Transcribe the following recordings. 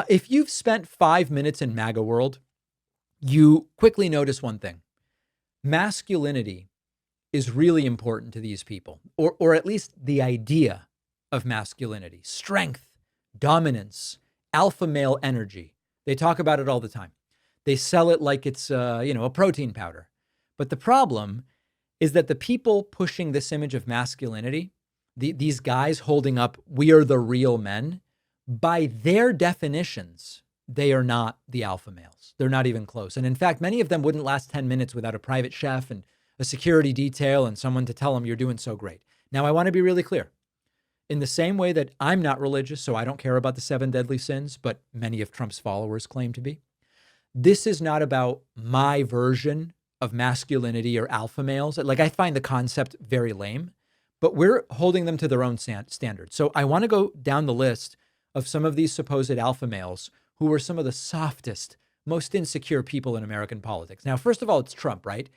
If you've spent 5 minutes in MAGA world, you quickly notice one thing. Masculinity is really important to these people, or at least the idea of masculinity, strength, dominance, alpha male energy. They talk about it all the time. They sell it like it's, a protein powder. But the problem is that the people pushing this image of masculinity, these guys holding up, we are the real men, by their definitions, they are not the alpha males. They're not even close. And in fact, many of them wouldn't last 10 minutes without a private chef and a security detail and someone to tell them you're doing so great. Now, I want to be really clear. In the same way that I'm not religious, so I don't care about the 7 deadly sins, but many of Trump's followers claim to be, this is not about my version of masculinity or alpha males. Like, I find the concept very lame, but we're holding them to their own standards. So I want to go down the list of some of these supposed alpha males who were some of the softest, most insecure people in American politics. Now, first of all, it's Trump, right?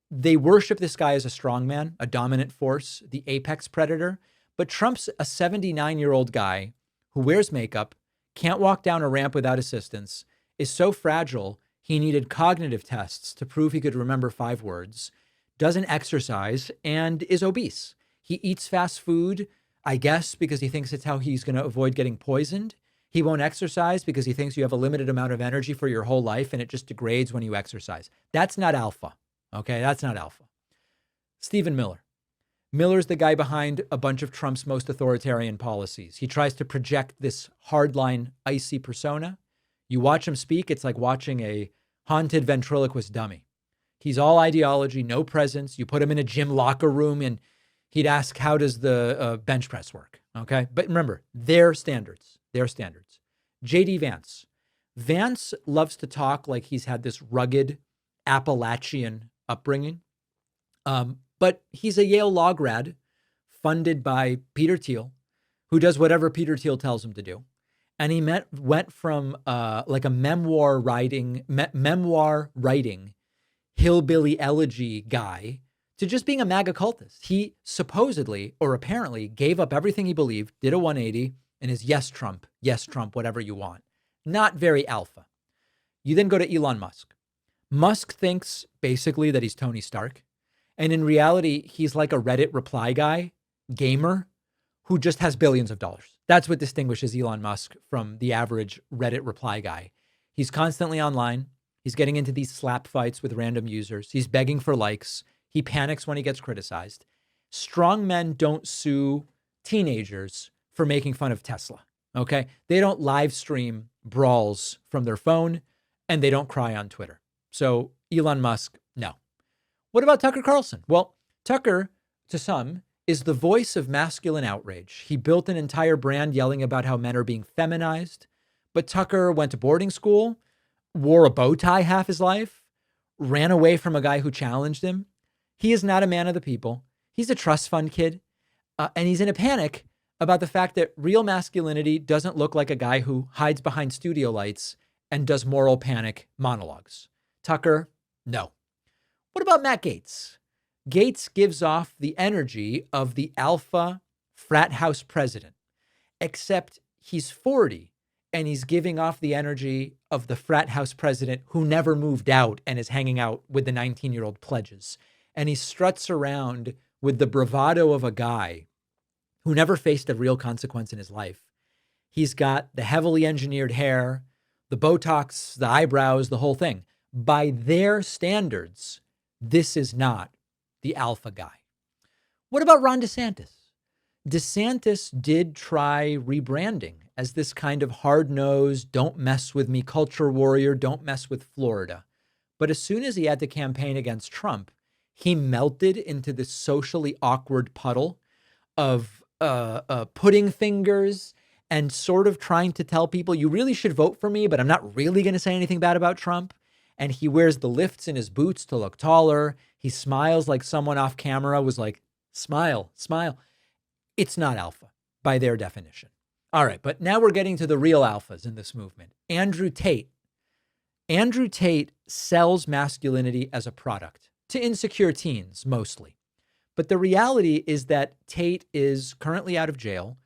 They worship this guy as a strongman, a dominant force, the apex predator. But Trump's a 79-year-old guy who wears makeup, can't walk down a ramp without assistance, is so fragile he needed cognitive tests to prove he could remember 5 words, doesn't exercise, and is obese. He eats fast food, I guess, because he thinks it's how he's going to avoid getting poisoned. He won't exercise because he thinks you have a limited amount of energy for your whole life and it just degrades when you exercise. That's not alpha. Okay, that's not alpha. Stephen Miller. Miller's the guy behind a bunch of Trump's most authoritarian policies. He tries to project this hardline, icy persona. You watch him speak, it's like watching a haunted ventriloquist dummy. He's all ideology, no presence. You put him in a gym locker room and he'd ask, how does the bench press work? Okay, but remember, their standards. J.D. Vance. Vance loves to talk like he's had this rugged Appalachian upbringing. But he's a Yale law grad funded by Peter Thiel, who does whatever Peter Thiel tells him to do. And he went from like a memoir writing, hillbilly elegy guy to just being a MAGA cultist. He supposedly, or apparently, gave up everything he believed, did a 180, and is yes, Trump, whatever you want. Not very alpha. You then go to Elon Musk. Musk thinks basically that he's Tony Stark. And in reality, he's like a Reddit reply guy, gamer, who just has billions of dollars. That's what distinguishes Elon Musk from the average Reddit reply guy. He's constantly online. He's getting into these slap fights with random users. He's begging for likes. He panics when he gets criticized. Strong men don't sue teenagers for making fun of Tesla, okay? They don't live stream brawls from their phone, and they don't cry on Twitter. So Elon Musk, no. What about Tucker Carlson? Well, Tucker, to some, is the voice of masculine outrage. He built an entire brand yelling about how men are being feminized. But Tucker went to boarding school, wore a bow tie half his life, ran away from a guy who challenged him. He is not a man of the people. He's a trust fund kid. And he's in a panic about the fact that real masculinity doesn't look like a guy who hides behind studio lights and does moral panic monologues. Tucker, no. What about Matt Gaetz? Gaetz gives off the energy of the alpha frat house president, except he's 40 and he's giving off the energy of the frat house president who never moved out and is hanging out with the 19-year-old pledges. And he struts around with the bravado of a guy who never faced a real consequence in his life. He's got the heavily engineered hair, the Botox, the eyebrows, the whole thing. By their standards, this is not the alpha guy. What about Ronda Santis? DeSantis did try rebranding as this kind of hard-nosed, don't mess with me culture warrior, don't mess with Florida. But as soon as he had to campaign against Trump, he melted into this socially awkward puddle of pudding fingers and sort of trying to tell people, you really should vote for me, but I'm not really going to say anything bad about Trump. And he wears the lifts in his boots to look taller. He smiles like someone off camera was like, smile, smile. It's not alpha by their definition. All right, but now we're getting to the real alphas in this movement. Andrew Tate. Andrew Tate sells masculinity as a product to insecure teens mostly. But the reality is that Tate is currently out of jail,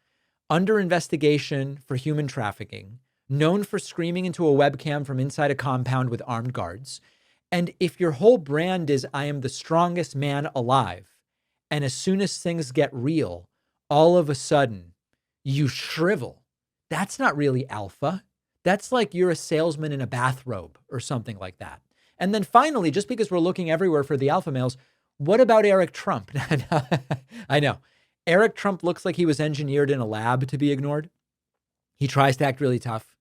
under investigation for human trafficking, known for screaming into a webcam from inside a compound with armed guards. And if your whole brand is, I am the strongest man alive, and as soon as things get real, all of a sudden you shrivel, that's not really alpha. That's like you're a salesman in a bathrobe or something like that. And then finally, just because we're looking everywhere for the alpha males, what about Eric Trump? I know. Eric Trump looks like he was engineered in a lab to be ignored. He tries to act really tough.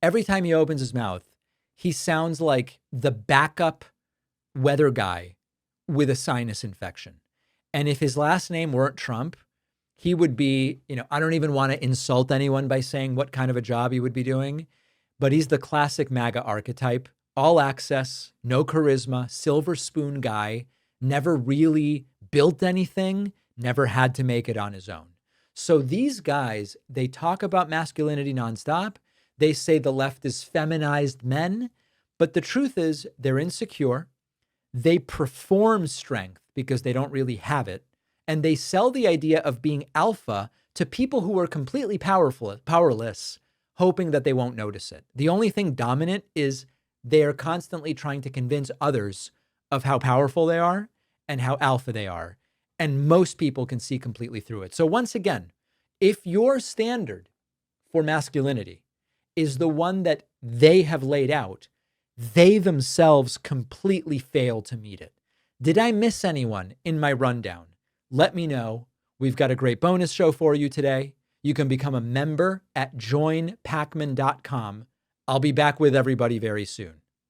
Every time he opens his mouth, he sounds like the backup weather guy with a sinus infection. And if his last name weren't Trump, he would be, I don't even want to insult anyone by saying what kind of a job he would be doing, but he's the classic MAGA archetype, all access, no charisma, silver spoon guy, never really built anything, never had to make it on his own. So these guys, they talk about masculinity nonstop. They say the left is feminized men, but the truth is they're insecure. They perform strength because they don't really have it. And they sell the idea of being alpha to people who are completely powerless, hoping that they won't notice it. The only thing dominant is they are constantly trying to convince others of how powerful they are and how alpha they are. And most people can see completely through it. So once again, if your standard for masculinity is the one that they have laid out, they themselves completely fail to meet it. Did I miss anyone in my rundown? Let me know. We've got a great bonus show for you today. You can become a member at joinpakman.com. I'll be back with everybody very soon.